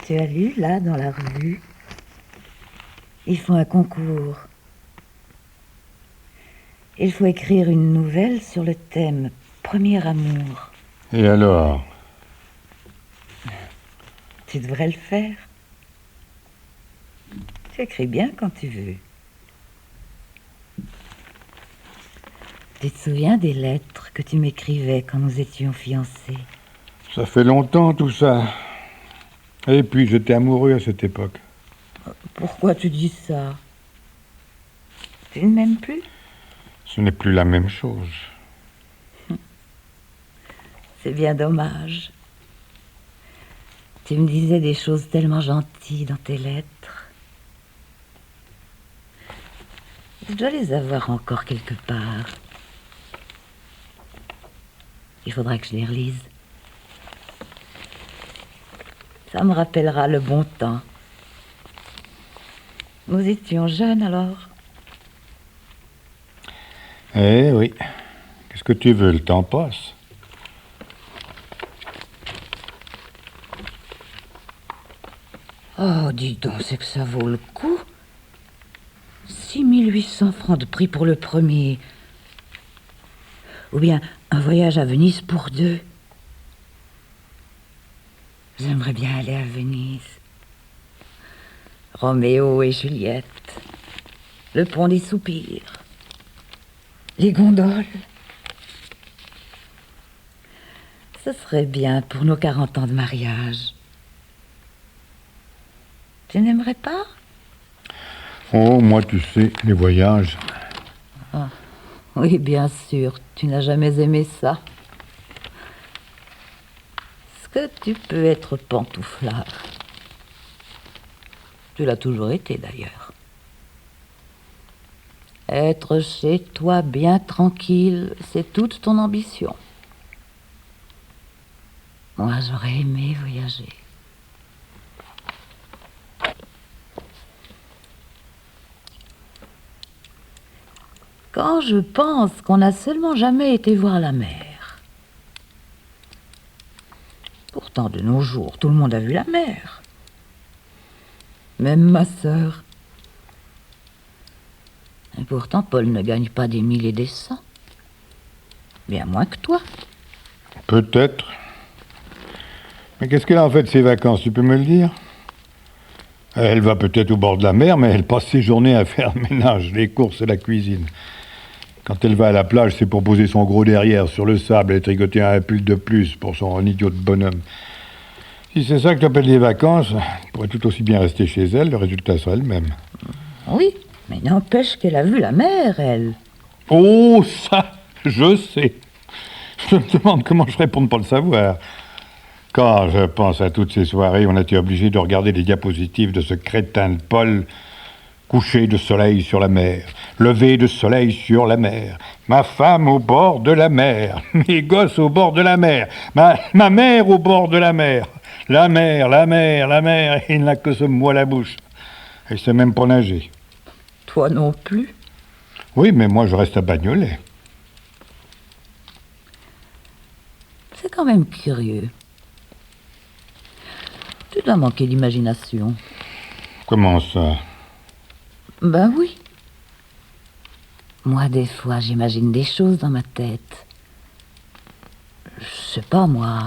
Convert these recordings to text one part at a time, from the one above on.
Tu as lu, là, dans la revue? Ils font un concours. Il faut écrire une nouvelle sur le thème Premier amour. Et alors? Tu devrais le faire. Tu écris bien quand tu veux. Tu te souviens des lettres que tu m'écrivais quand nous étions fiancés? Ça fait longtemps tout ça. Et puis j'étais amoureux à cette époque. Pourquoi tu dis ça? Tu ne m'aimes plus? Ce n'est plus la même chose. C'est bien dommage. Tu me disais des choses tellement gentilles dans tes lettres. Je dois les avoir encore quelque part. Il faudra que je les relise. Ça me rappellera le bon temps. Nous étions jeunes alors. Eh oui. Qu'est-ce que tu veux, le temps passe. Oh, dis donc, c'est que ça vaut le coup. 6800 francs de prix pour le premier. Ou bien un voyage à Venise pour deux. J'aimerais bien aller à Venise. Roméo et Juliette. Le pont des soupirs. Les gondoles. Ce serait bien pour nos 40 ans de mariage. Tu n'aimerais pas? Oh, moi, tu sais, les voyages. Ah, oui, bien sûr, tu n'as jamais aimé ça. Est-ce que tu peux être pantouflard? Tu l'as toujours été, d'ailleurs. Être chez toi bien tranquille, c'est toute ton ambition. Moi, j'aurais aimé voyager. Quand je pense qu'on n'a seulement jamais été voir la mer. Pourtant, de nos jours, tout le monde a vu la mer. Même ma sœur. Et pourtant, Paul ne gagne pas des mille et des cents. Bien moins que toi. Peut-être. Mais qu'est-ce qu'elle a en fait de ses vacances, tu peux me le dire? Elle va peut-être au bord de la mer, mais elle passe ses journées à faire le ménage, les courses et la cuisine. Quand elle va à la plage, c'est pour poser son gros derrière sur le sable et tricoter un pull de plus pour son idiot de bonhomme. Si c'est ça que tu appelles des vacances, elle pourrait tout aussi bien rester chez elle, le résultat serait le même. Oui, mais n'empêche qu'elle a vu la mer, elle. Oh, ça, je sais. Je me demande comment je ferais pour ne pas le savoir. Quand je pense à toutes ces soirées, on a été obligé de regarder les diapositives de ce crétin de Paul, coucher de soleil sur la mer, lever de soleil sur la mer, ma femme au bord de la mer, mes gosses au bord de la mer, ma mère au bord de la mer, la mer, la mer, la mer, et il n'a que ce mot à la bouche. Elle sait même pas nager. Toi non plus. Oui, mais moi je reste à Bagnolet. C'est quand même curieux. Tu dois manquer d'imagination. Comment ça? Ben oui. Moi, des fois, j'imagine des choses dans ma tête. Je sais pas, moi,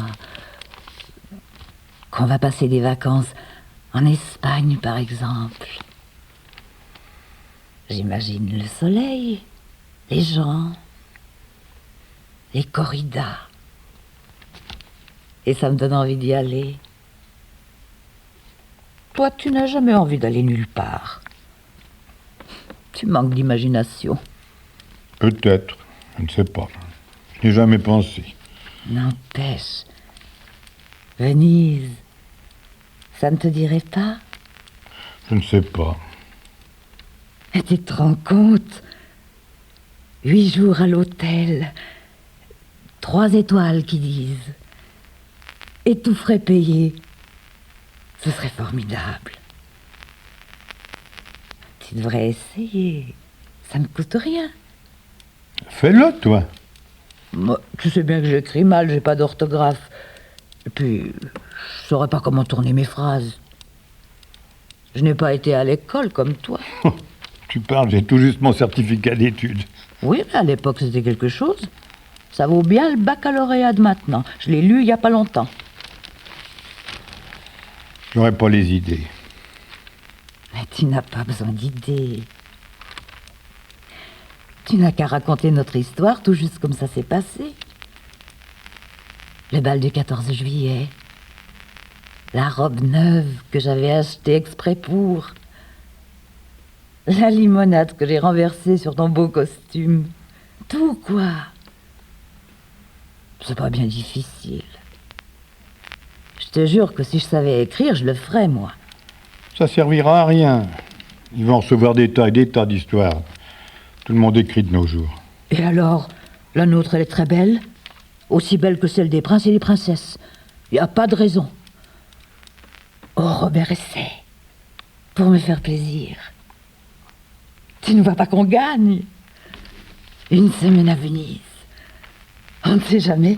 qu'on va passer des vacances en Espagne, par exemple. J'imagine le soleil, les gens, les corridas. Et ça me donne envie d'y aller. Toi, tu n'as jamais envie d'aller nulle part. Tu manques d'imagination. Peut-être, je ne sais pas. Je n'ai jamais pensé. N'empêche, Venise, ça ne te dirait pas? Je ne sais pas. Et tu te rends compte? 8 jours à l'hôtel, 3 étoiles qui disent, et tout frais payé. Ce serait formidable. Tu devrais essayer. Ça ne coûte rien. Fais-le, toi. Moi, tu sais bien que j'écris mal, j'ai pas d'orthographe. Et puis, je saurais pas comment tourner mes phrases. Je n'ai pas été à l'école comme toi. Tu parles, j'ai tout juste mon certificat d'études. Oui, mais à l'époque, c'était quelque chose. Ça vaut bien le baccalauréat de maintenant. Je l'ai lu il n'y a pas longtemps. J'aurais pas les idées. Mais tu n'as pas besoin d'idées. Tu n'as qu'à raconter notre histoire tout juste comme ça s'est passé. Le bal du 14 juillet. La robe neuve que j'avais achetée exprès pour. La limonade que j'ai renversée sur ton beau costume. Tout, quoi. C'est pas bien difficile. Je te jure que si je savais écrire, je le ferais, moi. Ça servira à rien. Ils vont recevoir des tas et des tas d'histoires. Tout le monde écrit de nos jours. Et alors, la nôtre, elle est très belle. Aussi belle que celle des princes et des princesses. Il n'y a pas de raison. Oh, Robert, essaie. Pour me faire plaisir. Tu ne vois pas qu'on gagne? Une semaine à Venise. On ne sait jamais.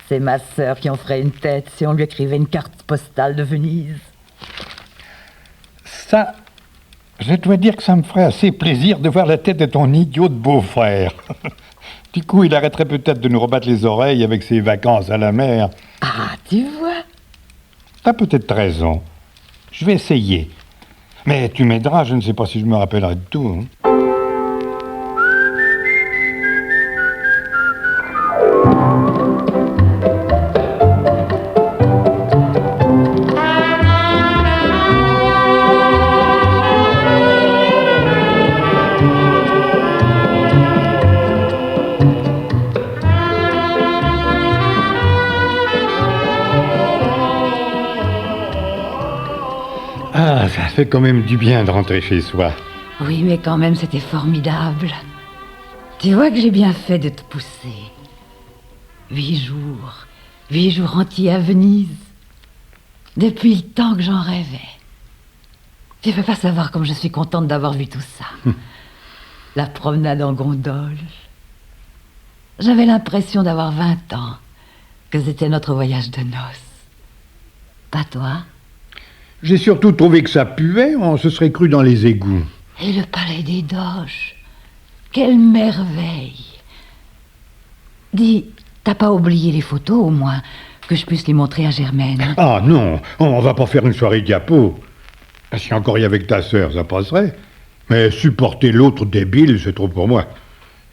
C'est ma sœur qui en ferait une tête si on lui écrivait une carte postale de Venise. Ça, je dois dire que ça me ferait assez plaisir de voir la tête de ton idiot de beau-frère. Du coup, il arrêterait peut-être de nous rebattre les oreilles avec ses vacances à la mer. Ah, tu vois? T'as peut-être raison. Je vais essayer. Mais tu m'aideras, je ne sais pas si je me rappellerai de tout. Ah, ça fait quand même du bien de rentrer chez soi. Oui, mais quand même, c'était formidable. Tu vois que j'ai bien fait de te pousser. 8 jours entiers à Venise. Depuis le temps que j'en rêvais. Tu ne peux pas savoir comme je suis contente d'avoir vu tout ça. La promenade en gondole. J'avais l'impression d'avoir 20 ans, que c'était notre voyage de noces. Pas toi? J'ai surtout trouvé que ça puait, on se serait cru dans les égouts. Et le palais des Doges. Quelle merveille! Dis, t'as pas oublié les photos au moins, que je puisse les montrer à Germaine? Ah non, on va pas faire une soirée diapo. Si encore y avec ta sœur, ça passerait. Mais supporter l'autre débile, c'est trop pour moi.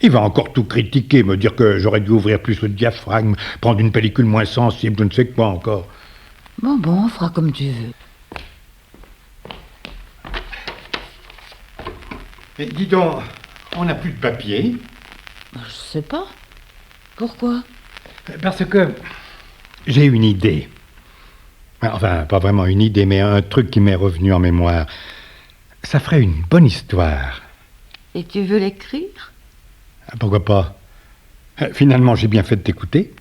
Il va encore tout critiquer, me dire que j'aurais dû ouvrir plus le diaphragme, prendre une pellicule moins sensible, je ne sais quoi encore. Bon, on fera comme tu veux. Mais dis donc, on n'a plus de papier. Je sais pas. Pourquoi? Parce que j'ai une idée. Enfin, pas vraiment une idée, mais un truc qui m'est revenu en mémoire. Ça ferait une bonne histoire. Et tu veux l'écrire? Pourquoi pas? Finalement, j'ai bien fait de t'écouter.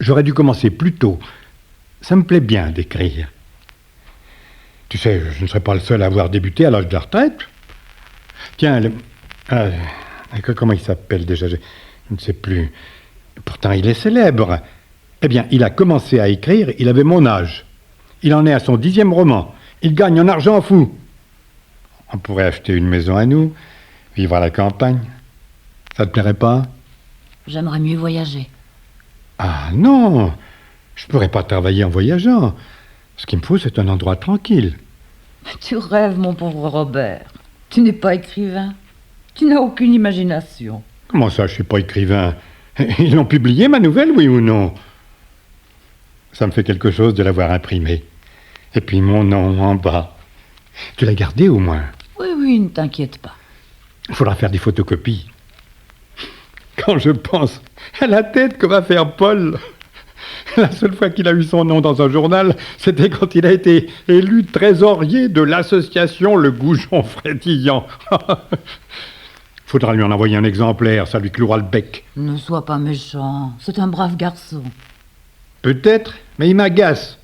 J'aurais dû commencer plus tôt. Ça me plaît bien d'écrire. Tu sais, je ne serais pas le seul à avoir débuté à l'âge de la retraite. Tiens, comment il s'appelle déjà? Je ne sais plus. Pourtant, il est célèbre. Eh bien, il a commencé à écrire, il avait mon âge. Il en est à son 10e roman. Il gagne en argent fou. On pourrait acheter une maison à nous, vivre à la campagne. Ça te plairait pas? J'aimerais mieux voyager. Ah non, je pourrais pas travailler en voyageant. Ce qu'il me faut, c'est un endroit tranquille. Tu rêves, mon pauvre Robert. Tu n'es pas écrivain. Tu n'as aucune imagination. Comment ça, je suis pas écrivain? Ils l'ont publié, ma nouvelle, oui ou non? Ça me fait quelque chose de l'avoir imprimée. Et puis mon nom en bas. Tu l'as gardé au moins? Oui, ne t'inquiète pas. Il faudra faire des photocopies. Quand je pense à la tête que va faire Paul, la seule fois qu'il a eu son nom dans un journal, c'était quand il a été élu trésorier de l'association Le Goujon Frétillant. Faudra lui en envoyer un exemplaire, ça lui clouera le bec. Ne sois pas méchant, c'est un brave garçon. Peut-être, mais il m'agace.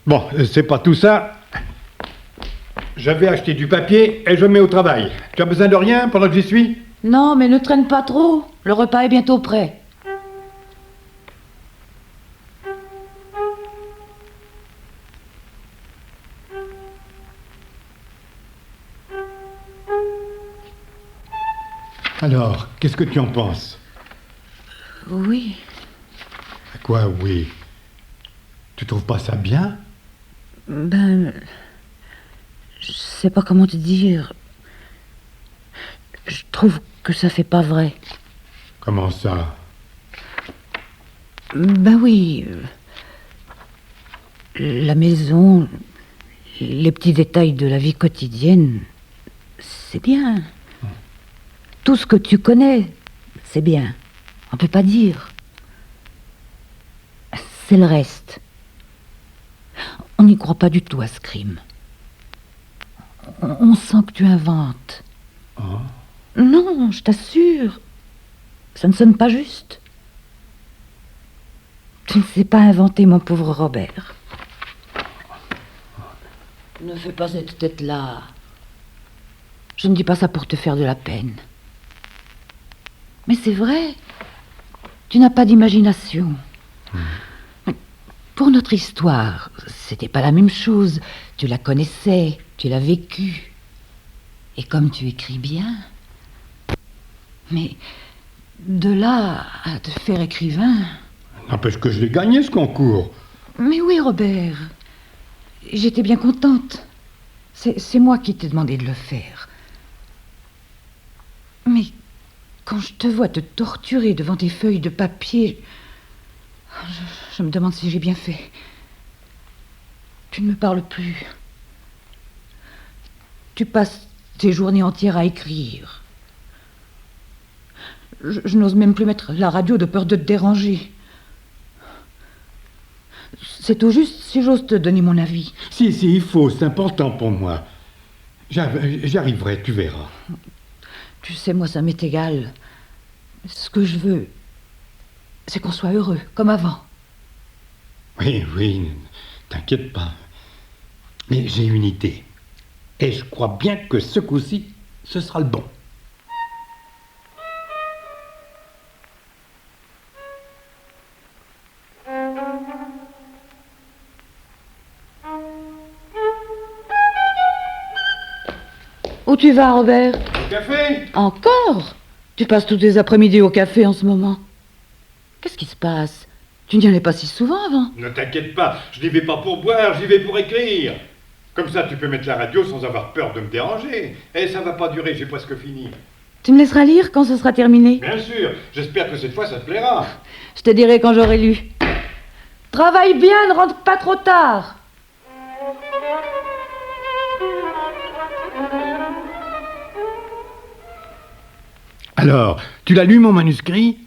Bon, c'est pas tout ça. Je vais acheter du papier et je me mets au travail. Tu as besoin de rien pendant que j'y suis? Non, mais ne traîne pas trop. Le repas est bientôt prêt. Alors, qu'est-ce que tu en penses? Oui. Quoi, oui? Tu trouves pas ça bien? Ben... Je sais pas comment te dire. Je trouve que ça fait pas vrai. Comment ça? Ben oui. La maison, les petits détails de la vie quotidienne, c'est bien. Tout ce que tu connais, c'est bien. On peut pas dire. C'est le reste. On n'y croit pas du tout à ce crime. On sent que tu inventes. Oh. Non, je t'assure. Ça ne sonne pas juste. Tu ne sais pas inventer, mon pauvre Robert. Ne fais pas cette tête-là. Je ne dis pas ça pour te faire de la peine. Mais c'est vrai. Tu n'as pas d'imagination. Pour notre histoire, c'était pas la même chose. Tu la connaissais, tu l'as vécue. Et comme tu écris bien... Mais de là à te faire écrivain... N'empêche que je l'ai gagné, ce concours. Mais oui, Robert. J'étais bien contente. C'est moi qui t'ai demandé de le faire. Mais quand je te vois te torturer devant tes feuilles de papier... Je me demande si j'ai bien fait. Tu ne me parles plus. Tu passes tes journées entières à écrire. Je n'ose même plus mettre la radio de peur de te déranger. C'est tout juste si j'ose te donner mon avis. Si, il faut, c'est important pour moi. J'arriverai, tu verras. Tu sais, moi, ça m'est égal. Ce que je veux, c'est qu'on soit heureux, comme avant. Oui, t'inquiète pas. Mais j'ai une idée. Et je crois bien que ce coup-ci, ce sera le bon. Où tu vas, Robert? Au café? Encore? Tu passes tous tes après-midi au café en ce moment. Qu'est-ce qui se passe? Tu n'y allais pas si souvent avant. Ne t'inquiète pas, je n'y vais pas pour boire, j'y vais pour écrire. Comme ça, tu peux mettre la radio sans avoir peur de me déranger. Et ça va pas durer, j'ai presque fini. Tu me laisseras lire quand ce sera terminé? Bien sûr, j'espère que cette fois ça te plaira. Je te dirai quand j'aurai lu. Travaille bien, ne rentre pas trop tard. Alors, tu l'as lu mon manuscrit?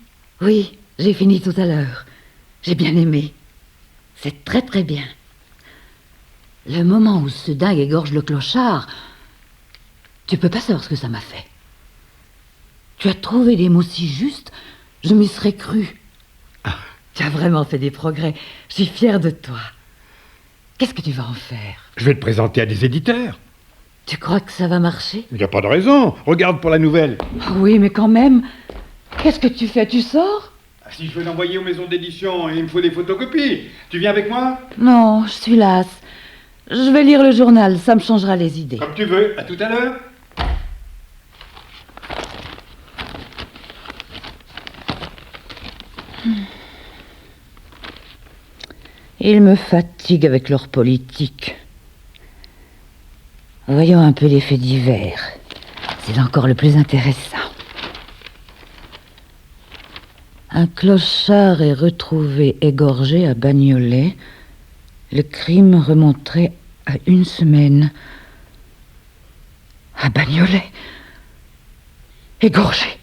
Oui, j'ai fini tout à l'heure. J'ai bien aimé. C'est très très bien. Le moment où ce dingue égorge le clochard, tu peux pas savoir ce que ça m'a fait. Tu as trouvé des mots si justes, je m'y serais cru. Tu as vraiment fait des progrès. Je suis fière de toi. Qu'est-ce que tu vas en faire? Je vais te présenter à des éditeurs. Tu crois que ça va marcher? Il n'y a pas de raison. Regarde pour la nouvelle. Oui, mais quand même. Qu'est-ce que tu fais? Tu sors? Si je veux l'envoyer aux maisons d'édition, il me faut des photocopies. Tu viens avec moi? Non, je suis lasse. Je vais lire le journal, ça me changera les idées. Comme tu veux. À tout à l'heure. Ils me fatiguent avec leur politique. Voyons un peu les faits divers. C'est encore le plus intéressant. Un clochard est retrouvé égorgé à Bagnolet. Le crime remonterait à 1 semaine. À Bagnolet. Égorgé.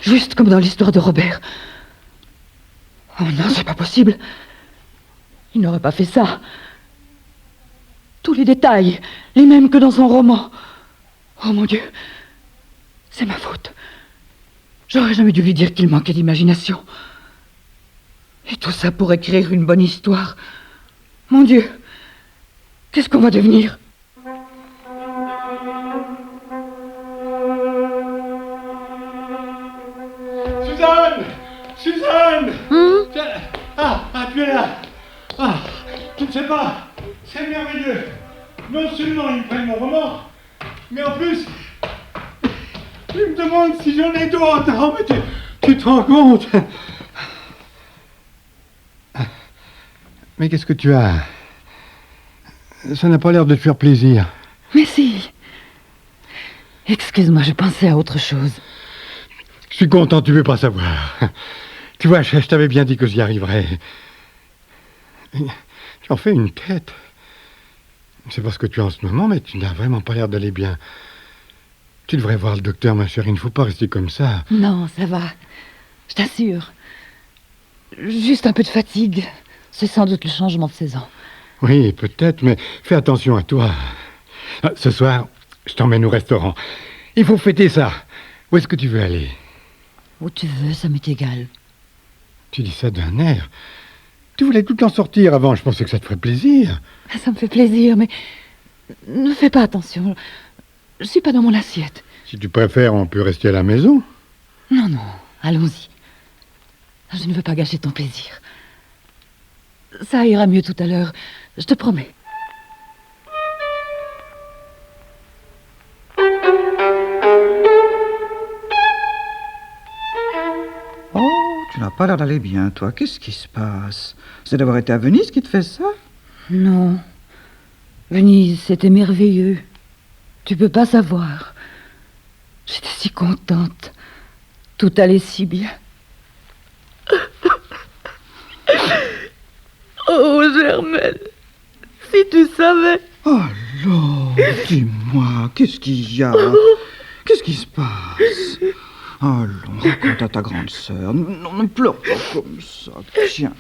Juste comme dans l'histoire de Robert. Oh non, c'est pas possible. Il n'aurait pas fait ça. Tous les détails, les mêmes que dans son roman. Oh mon Dieu, c'est ma faute. J'aurais jamais dû lui dire qu'il manquait d'imagination. Et tout ça pour écrire une bonne histoire. Mon Dieu, qu'est-ce qu'on va devenir? Suzanne! Hum? Tu es là! Tu ne sais pas, c'est merveilleux! Non seulement ils prennent mon roman, mais en plus, Tu me demandes si j'en ai d'autres. Oh, mais tu te rends compte? Mais qu'est-ce que tu as? Ça n'a pas l'air de te faire plaisir. Mais si. Excuse-moi, je pensais à autre chose. Je suis content, tu veux pas savoir. Tu vois, je t'avais bien dit que j'y arriverais. Tu en fais une tête. C'est parce que tu es en ce moment, mais tu n'as vraiment pas l'air d'aller bien. Tu devrais voir le docteur, ma chérie. Il ne faut pas rester comme ça. Non, ça va. Je t'assure. Juste un peu de fatigue. C'est sans doute le changement de saison. Oui, peut-être, mais fais attention à toi. Ce soir, je t'emmène au restaurant. Il faut fêter ça. Où est-ce que tu veux aller? Où tu veux, ça m'est égal. Tu dis ça d'un air. Tu voulais tout le temps sortir avant. Je pensais que ça te ferait plaisir. Ça me fait plaisir, mais ne fais pas attention. Je suis pas dans mon assiette. Si tu préfères, on peut rester à la maison. Non, non, allons-y. Je ne veux pas gâcher ton plaisir. Ça ira mieux tout à l'heure, je te promets. Oh, tu n'as pas l'air d'aller bien, toi. Qu'est-ce qui se passe? C'est d'avoir été à Venise qui te fait ça? Non. Venise, c'était merveilleux. Tu peux pas savoir. J'étais si contente. Tout allait si bien. Oh, Germaine, si tu savais. Alors, dis-moi, qu'est-ce qu'il y a? Qu'est-ce qui se passe? Allons, raconte à ta grande sœur. Non, ne pleure pas comme ça. Tiens,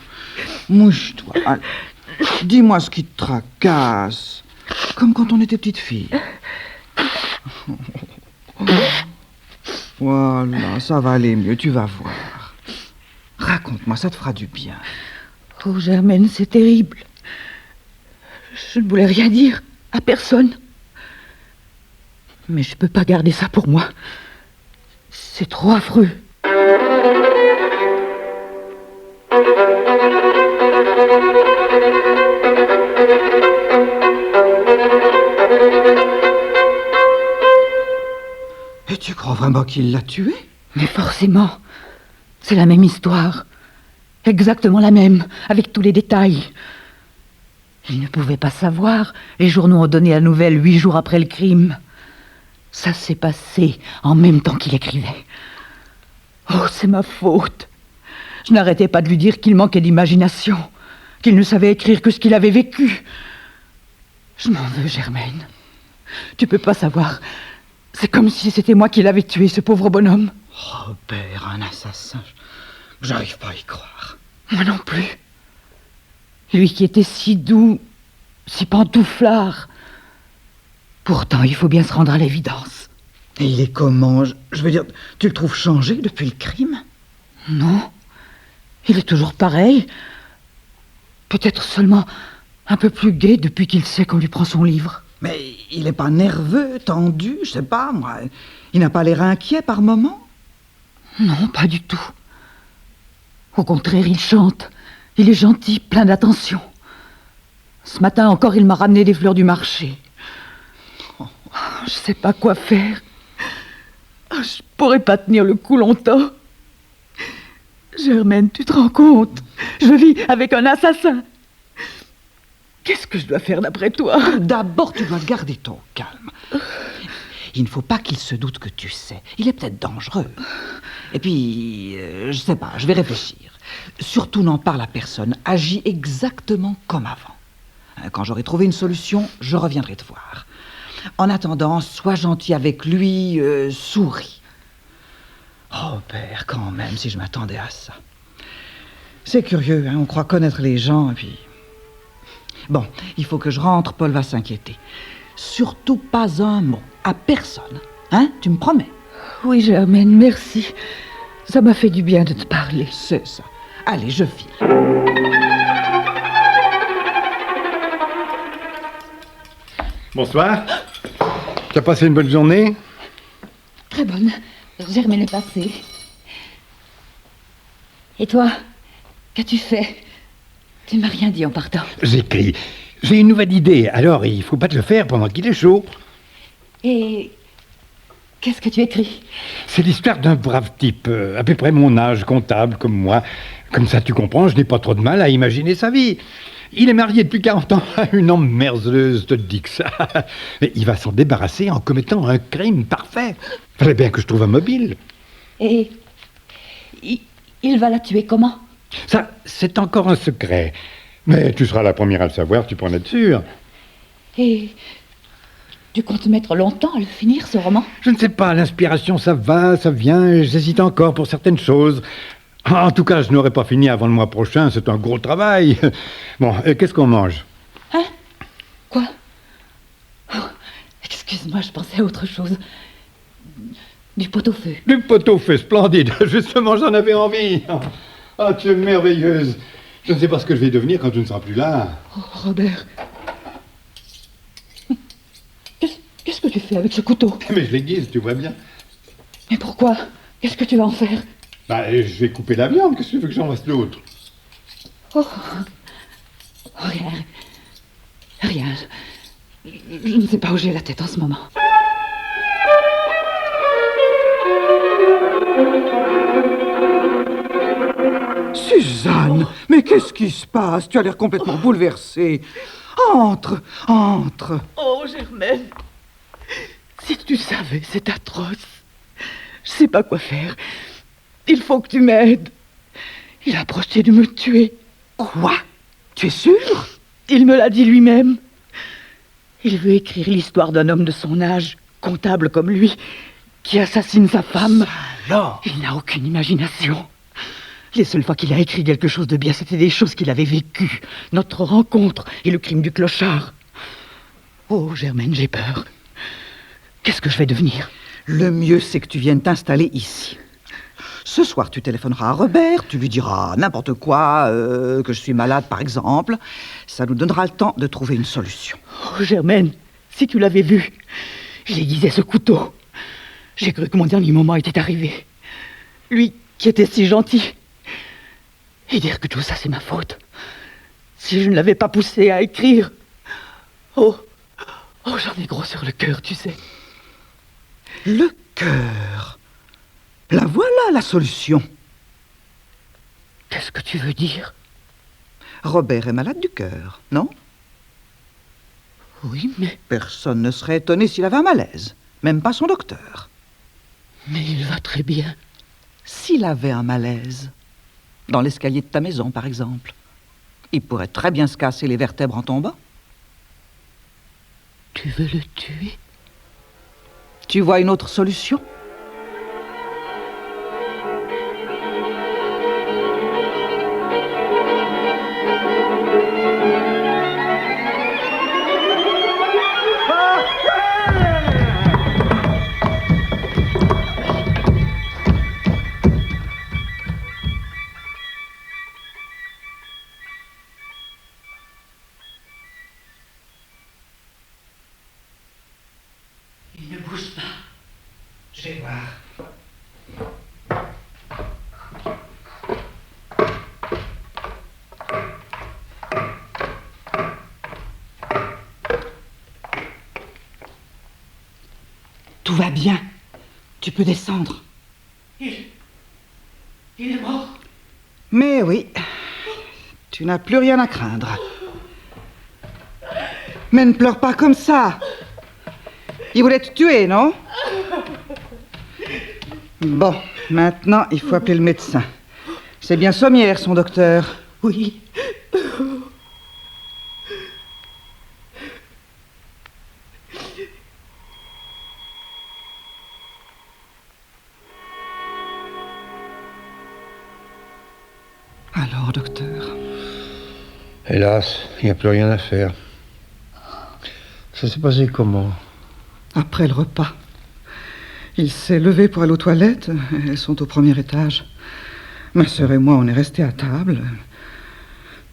mouche-toi. Allez, dis-moi ce qui te tracasse. Comme quand on était petite fille. Voilà, ça va aller mieux, tu vas voir. Raconte-moi, ça te fera du bien. Oh, Germaine, c'est terrible. Je ne voulais rien dire à personne. Mais je peux pas garder ça pour moi. C'est trop affreux. Et tu crois vraiment qu'il l'a tué? Mais forcément, c'est la même histoire. Exactement la même, avec tous les détails. Il ne pouvait pas savoir. Les journaux ont donné la nouvelle 8 jours après le crime. Ça s'est passé en même temps qu'il écrivait. Oh, c'est ma faute. Je n'arrêtais pas de lui dire qu'il manquait d'imagination, qu'il ne savait écrire que ce qu'il avait vécu. Je m'en veux, Germaine. Tu peux pas savoir. C'est comme si c'était moi qui l'avais tué, ce pauvre bonhomme. Robert, un assassin. J'arrive pas à y croire. Moi non plus. Lui qui était si doux, si pantouflard. Pourtant, il faut bien se rendre à l'évidence. Et il est comment? Je veux dire, tu le trouves changé depuis le crime? Non. Il est toujours pareil. Peut-être seulement un peu plus gai depuis qu'il sait qu'on lui prend son livre. Mais il n'est pas nerveux, tendu, je sais pas, moi. Il n'a pas l'air inquiet par moments? Non, pas du tout. Au contraire, il chante. Il est gentil, plein d'attention. Ce matin encore, il m'a ramené des fleurs du marché. Oh, je sais pas quoi faire. Je pourrais pas tenir le coup longtemps. Germaine, tu te rends compte? Je vis avec un assassin. Qu'est-ce que je dois faire d'après toi? D'abord, tu dois garder ton calme. Il ne faut pas qu'il se doute que tu sais. Il est peut-être dangereux. Et puis, je sais pas, je vais réfléchir. Surtout n'en parle à personne. Agis exactement comme avant. Quand j'aurai trouvé une solution, je reviendrai te voir. En attendant, sois gentil avec lui, souris. Oh, père, quand même, si je m'attendais à ça. C'est curieux, hein, on croit connaître les gens, et puis... Bon, il faut que je rentre, Paul va s'inquiéter. Surtout pas un mot, à personne. Hein, tu me promets? Oui, Germaine, merci. Ça m'a fait du bien de te parler. C'est ça. Allez, je file. Bonsoir. Tu as passé une bonne journée? Très bonne. Germaine est passée. Et toi, qu'as-tu fait? Tu ne m'as rien dit en partant. J'écris. J'ai une nouvelle idée, alors il faut pas te le faire pendant qu'il est chaud. Et Qu'est-ce que tu écris? C'est l'histoire d'un brave type, à peu près mon âge, comptable, comme moi. Comme ça, tu comprends, je n'ai pas trop de mal à imaginer sa vie. Il est marié depuis 40 ans à une emmerdeuse, je te dis que ça. Mais il va s'en débarrasser en commettant un crime parfait. Fallait bien que je trouve un mobile. Et il va la tuer comment? Ça, c'est encore un secret. Mais tu seras la première à le savoir, tu peux en être sûr. Et tu comptes mettre longtemps à le finir, ce roman? Je ne sais pas, l'inspiration, ça va, ça vient, j'hésite encore pour certaines choses. En tout cas, je n'aurai pas fini avant le mois prochain, c'est un gros travail. Bon, qu'est-ce qu'on mange? Hein? Quoi? Oh, excuse-moi, je pensais à autre chose. Du pot-au-feu. Du pot-au-feu, splendide. Justement, j'en avais envie. Ah, tu es merveilleuse. Je ne sais pas ce que je vais devenir quand tu ne seras plus là. Oh, Robert. Qu'est-ce que tu fais avec ce couteau? Mais je l'aiguise, tu vois bien. Mais pourquoi? Qu'est-ce que tu vas en faire? Bah, je vais couper la viande. Qu'est-ce que tu veux que j'en fasse d'autre? Oh. Rien. Rien. Je ne sais pas où j'ai la tête en ce moment. Suzanne, mais qu'est-ce qui se passe? Tu as l'air complètement bouleversée. Entre, entre. Oh, Germaine, si tu savais, c'est atroce. Je sais pas quoi faire. Il faut que tu m'aides. Il a projeté de me tuer. Quoi? Tu es sûre? Il me l'a dit lui-même. Il veut écrire l'histoire d'un homme de son âge, comptable comme lui, qui assassine sa femme. Alors? Il n'a aucune imagination. Les seules fois qu'il a écrit quelque chose de bien, c'était des choses qu'il avait vécues. Notre rencontre et le crime du clochard. Oh, Germaine, j'ai peur. Qu'est-ce que je vais devenir? Le mieux, c'est que tu viennes t'installer ici. Ce soir, tu téléphoneras à Robert, tu lui diras n'importe quoi, que je suis malade, par exemple. Ça nous donnera le temps de trouver une solution. Oh, Germaine, si tu l'avais vu, il aiguisait ce couteau. J'ai cru que mon dernier moment était arrivé. Lui qui était si gentil. Et dire que tout ça, c'est ma faute. Si je ne l'avais pas poussé à écrire. Oh, j'en ai gros sur le cœur, tu sais. Le cœur. La voilà, la solution. Qu'est-ce que tu veux dire? Robert est malade du cœur, non? Oui, mais... Personne ne serait étonné s'il avait un malaise. Même pas son docteur. Mais il va très bien. S'il avait un malaise, dans l'escalier de ta maison, par exemple, il pourrait très bien se casser les vertèbres en tombant. Tu veux le tuer? Tu vois une autre solution? Il ne bouge pas. Je vais voir. Tout va bien. Tu peux descendre. Il est mort. Mais oui, tu n'as plus rien à craindre. Mais ne pleure pas comme ça. Il voulait te tuer, non? Bon, maintenant, il faut appeler le médecin. C'est bien sommaire, son docteur. Oui. Alors, docteur? Hélas, il n'y a plus rien à faire. Ça s'est passé comment? Après le repas, il s'est levé pour aller aux toilettes. Elles sont au premier étage. Ma sœur et moi, on est restés à table.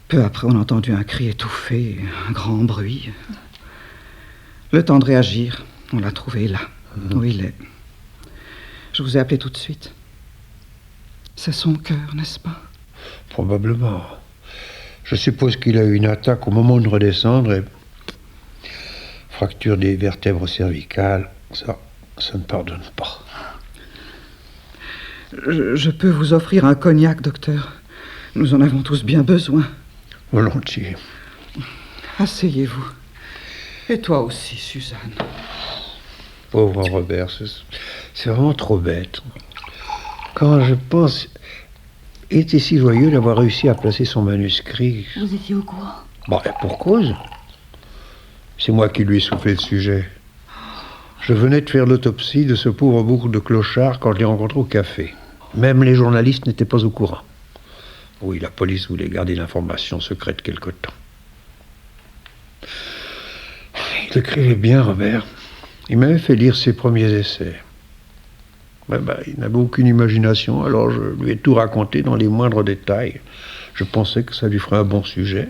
Peu après, on a entendu un cri étouffé, un grand bruit. Le temps de réagir, on l'a trouvé là, où il est. Je vous ai appelé tout de suite. C'est son cœur, n'est-ce pas? Probablement. Je suppose qu'il a eu une attaque au moment de redescendre et... fracture des vertèbres cervicales, ça, Ça ne pardonne pas. Je peux vous offrir un cognac, docteur. Nous en avons tous bien besoin. Volontiers. Asseyez-vous. Et toi aussi, Suzanne. Pauvre Robert, c'est vraiment trop bête. Quand je pense... Il était si joyeux d'avoir réussi à placer son manuscrit. Vous étiez au courant? Bon, et pour cause. C'est moi qui lui ai soufflé le sujet. Je venais de faire l'autopsie de ce pauvre bourg de clochard quand je l'ai rencontré au café. Même les journalistes n'étaient pas au courant. Oui, la police voulait garder l'information secrète quelque temps. Il écrivait bien, Robert. Il m'avait fait lire ses premiers essais. Il n'avait aucune imagination, alors je lui ai tout raconté dans les moindres détails. Je pensais que ça lui ferait un bon sujet.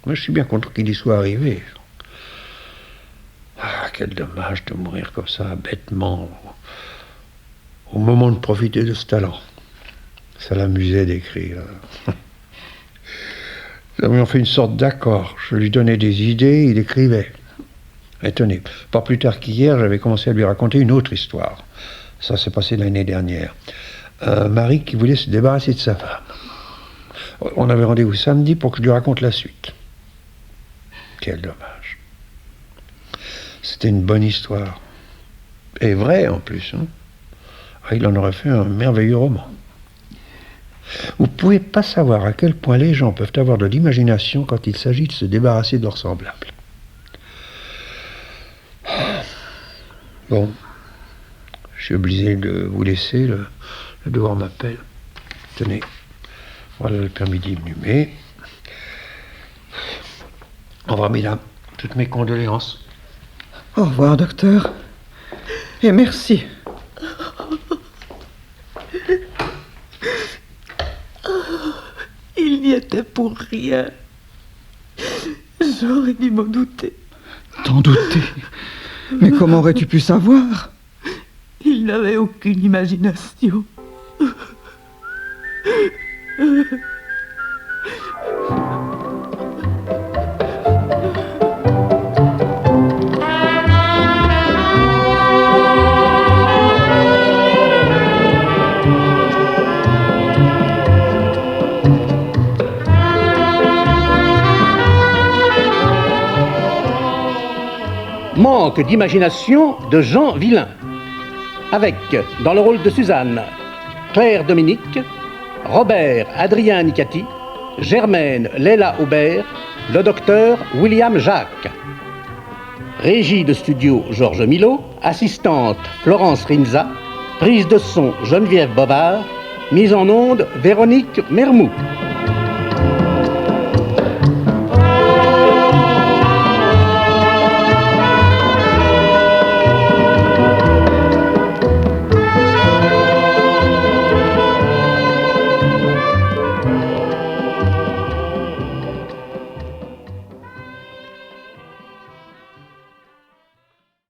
Mais je suis bien content qu'il y soit arrivé. Ah, quel dommage de mourir comme ça, bêtement, au moment de profiter de ce talent. Ça l'amusait d'écrire. Nous avions fait une sorte d'accord. Je lui donnais des idées, il écrivait. Et tenez, pas plus tard qu'hier, j'avais commencé à lui raconter une autre histoire. Ça s'est passé l'année dernière. Un mari qui voulait se débarrasser de sa femme. On avait rendez-vous samedi pour que je lui raconte la suite. Quel dommage. C'était une bonne histoire. Et vraie en plus. Hein. Ah, il en aurait fait un merveilleux roman. Vous ne pouvez pas savoir à quel point les gens peuvent avoir de l'imagination quand il s'agit de se débarrasser de leurs semblables. Bon, je suis obligé de vous laisser, le devoir m'appelle. Tenez, voilà le permis d'inhumer. Au revoir, mesdames. Toutes mes condoléances. Au revoir, docteur. Et merci. Il n'y était pour rien. J'aurais dû m'en douter. T'en douter? Mais comment aurais-tu pu savoir? Il n'avait aucune imagination. Manque d'imagination de Jean Villain. Avec, dans le rôle de Suzanne, Claire Dominique, Robert Adrien Nicati, Germaine Léla Aubert, le docteur William Jacques. Régie de studio Georges Milot, assistante Florence Rinza, prise de son Geneviève Bovard, mise en onde Véronique Mermoux.